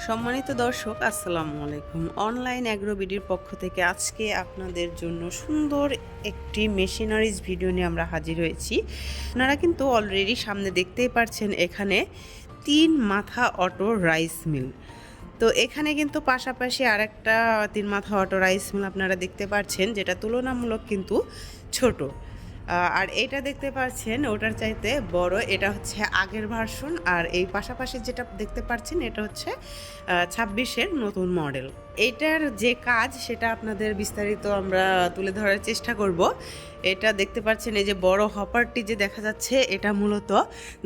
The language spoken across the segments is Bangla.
সম্মানিত দর্শক, আসসালামু আলাইকুম। অনলাইন অ্যাগ্রোবিডির পক্ষ থেকে আজকে আপনাদের জন্য সুন্দর একটি মেশিনারিজ ভিডিও নিয়ে আমরা হাজির হয়েছি। আপনারা কিন্তু অলরেডি সামনে দেখতেই পারছেন এখানে 3 মাথা অটো রাইস মিল। তো এখানে কিন্তু পাশাপাশি আরেকটা 3 মাথা অটো রাইস মিল আপনারা দেখতে পাচ্ছেন, যেটা তুলনামূলক কিন্তু ছোট। আর এটা দেখতে পাচ্ছেন ওটার চাইতে বড়, এটা হচ্ছে আগের ভার্সন। আর এই পাশাপাশি যেটা দেখতে পাচ্ছেন এটা হচ্ছে 26-এর নতুন মডেল। এটার যে কাজ সেটা আপনাদের বিস্তারিত আমরা তুলে ধরার চেষ্টা করব। এটা দেখতে পাচ্ছেন এই যে বড় হপারটি যে দেখা যাচ্ছে, এটা মূলত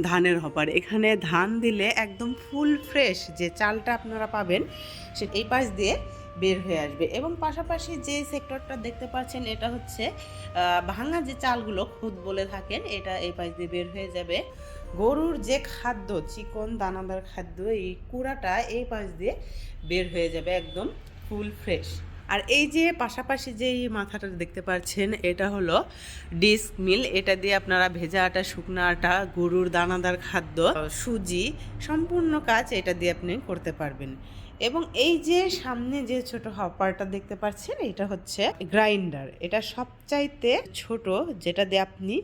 ধানের হপার। এখানে ধান দিলে একদম ফুল ফ্রেশ যে চালটা আপনারা পাবেন সেটা এই পাশ দিয়ে বের হয়ে আসবে। এবং পাশাপাশি যে সেক্টরটা দেখতে পাচ্ছেন এটা হচ্ছে ভাঙা যে চালগুলো খুদ বলে থাকেন, এটা এই পাশ দিয়ে বের হয়ে যাবে। গরুর যে খাদ্য, চিকন দানাদার খাদ্য, এই কুড়াটা এই পাশ দিয়ে বের হয়ে যাবে একদম ফুল ফ্রেশ। আর এই যে পাশাপাশি যেই মাথাটা দেখতে পাচ্ছেন এটা হলো ডিস্ক মিল। এটা দিয়ে আপনারা ভেজা আটা, শুকনো আটা, গরুর দানাদার খাদ্য, সুজি, সম্পূর্ণ কাজ এটা দিয়ে আপনি করতে পারবেন। এবং এই যে সামনে যে ছোট হপারটা দেখতে পাচ্ছেন এটা হচ্ছে গ্রাইন্ডার। এটা সবচাইতে ছোট, যেটা দিয়ে আপনি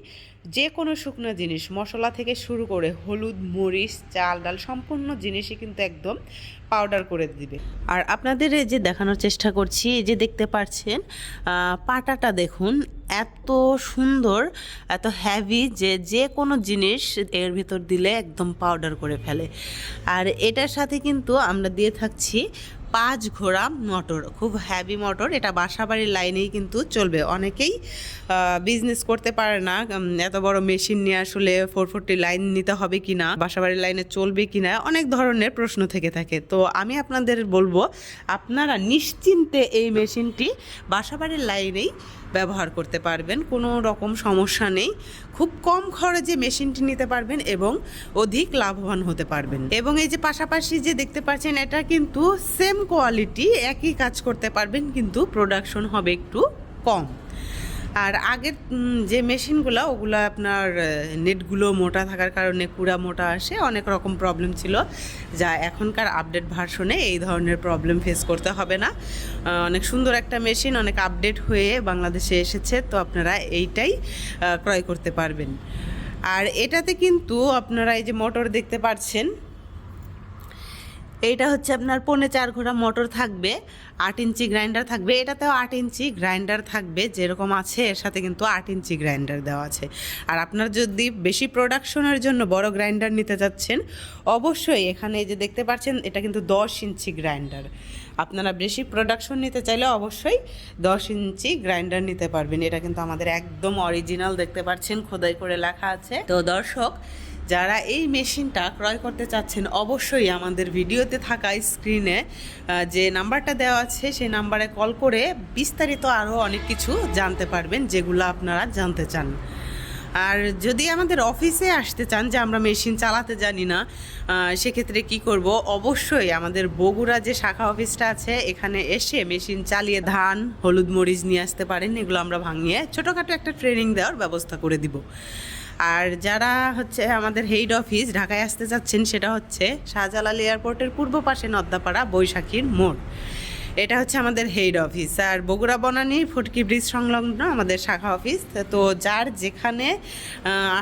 যে কোনো শুকনো জিনিস, মশলা থেকে শুরু করে হলুদ, মরিচ, চাল, ডাল সম্পূর্ণ জিনিসই কিন্তু একদম পাউডার করে দিবে। আর আপনাদের এই যে দেখানোর চেষ্টা করছি, এই যে দেখতে পাচ্ছেন পাটাটা দেখুন, এত সুন্দর, এত হ্যাভি যে যে কোনো জিনিস এর ভিতর দিলে একদম পাউডার করে ফেলে। আর এটার সাথে কিন্তু আমরা দিয়ে থাকছি 5 ঘোড়া মোটর, খুব হ্যাভি মোটর। এটা বাসাবাড়ির লাইনেই কিন্তু চলবে। অনেকেই বিজনেস করতে পারে না, এত বড় মেশিন নিয়ে আসলে 440 লাইন নিতে হবে কিনা, বাসাবাড়ির লাইনে চলবে কিনা, অনেক ধরনের প্রশ্ন থেকে থাকে। তো আমি আপনাদের বলবো আপনারা নিশ্চিন্তে এই মেশিনটি বাসাবাড়ির লাইনেই ব্যবহার করতে পারবেন, কোনো রকম সমস্যা নেই। খুব কম খরচে মেশিনটি নিতে পারবেন এবং অধিক লাভবান হতে পারবেন। এবং এই যে পাশাপাশি যে দেখতে পাচ্ছেন এটা কিন্তু সেম কোয়ালিটি, একই কাজ করতে পারবেন, কিন্তু প্রোডাকশন হবে একটু কম। আর আগের যে মেশিনগুলো ওগুলো আপনার নেটগুলো মোটা থাকার কারণে কুড়া মোটা আসে, অনেক রকম প্রবলেম ছিল, যা এখনকার আপডেট ভার্সনে এই ধরনের প্রবলেম ফেস করতে হবে না। অনেক সুন্দর একটা মেশিন, অনেক আপডেট হয়ে বাংলাদেশে এসেছে, তো আপনারা এইটাই ক্রয় করতে পারবেন। আর এটাতে কিন্তু আপনারা এই যে মোটর দেখতে পাচ্ছেন, এইটা হচ্ছে আপনার 4.5 ঘোড়া মোটর থাকবে, 8 ইঞ্চি গ্রাইন্ডার থাকবে। এটাতেও 8 ইঞ্চি গ্রাইন্ডার থাকবে, যেরকম আছে এর সাথে কিন্তু 8 ইঞ্চি গ্রাইন্ডার দেওয়া আছে। আর আপনার যদি বেশি প্রোডাকশনের জন্য বড় গ্রাইন্ডার নিতে যাচ্ছেন, অবশ্যই এখানে যে দেখতে পাচ্ছেন এটা কিন্তু 10 ইঞ্চি গ্রাইন্ডার। আপনারা বেশি প্রোডাকশন নিতে চাইলে অবশ্যই 10 ইঞ্চি গ্রাইন্ডার নিতে পারবেন। এটা কিন্তু আমাদের একদম অরিজিনাল, দেখতে পাচ্ছেন খোদাই করে লেখা আছে। তো দর্শক, যারা এই মেশিনটা ক্রয় করতে চাচ্ছেন অবশ্যই আমাদের ভিডিওতে থাকা স্ক্রিনে যে নাম্বারটা দেওয়া আছে সেই নাম্বারে কল করে বিস্তারিত আরও অনেক কিছু জানতে পারবেন, যেগুলো আপনারা জানতে চান। আর যদি আমাদের অফিসে আসতে চান, যে আমরা মেশিন চালাতে জানি না, সেক্ষেত্রে কি করব, অবশ্যই আমাদের বগুড়া যে শাখা অফিসটা আছে এখানে এসে মেশিন চালিয়ে ধান, হলুদ, মরিচ নিয়ে আসতে পারেন। এগুলো আমরা ভাঙিয়ে ছোটোখাটো একটা ট্রেনিং দেওয়ার ব্যবস্থা করে দিব। আর যারা হচ্ছে আমাদের হেড অফিস ঢাকায় আসতে চাচ্ছেন, সেটা হচ্ছে শাহজালাল এয়ারপোর্টের পূর্ব পাশে নদ্দাপাড়া বৈশাখীর মোড়, এটা হচ্ছে আমাদের হেড অফিস। আর বগুড়া বনানী ফটকি ব্রিজ সংলগ্ন আমাদের শাখা অফিস। তো যার যেখানে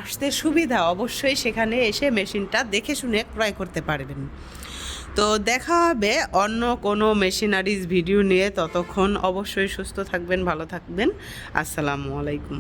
আসতে সুবিধা অবশ্যই সেখানে এসে মেশিনটা দেখে শুনে ক্রয় করতে পারবেন। তো দেখা হবে অন্য কোনো মেশিনারিজ ভিডিও নিয়ে। ততক্ষণ অবশ্যই সুস্থ থাকবেন, ভালো থাকবেন। আসসালামু আলাইকুম।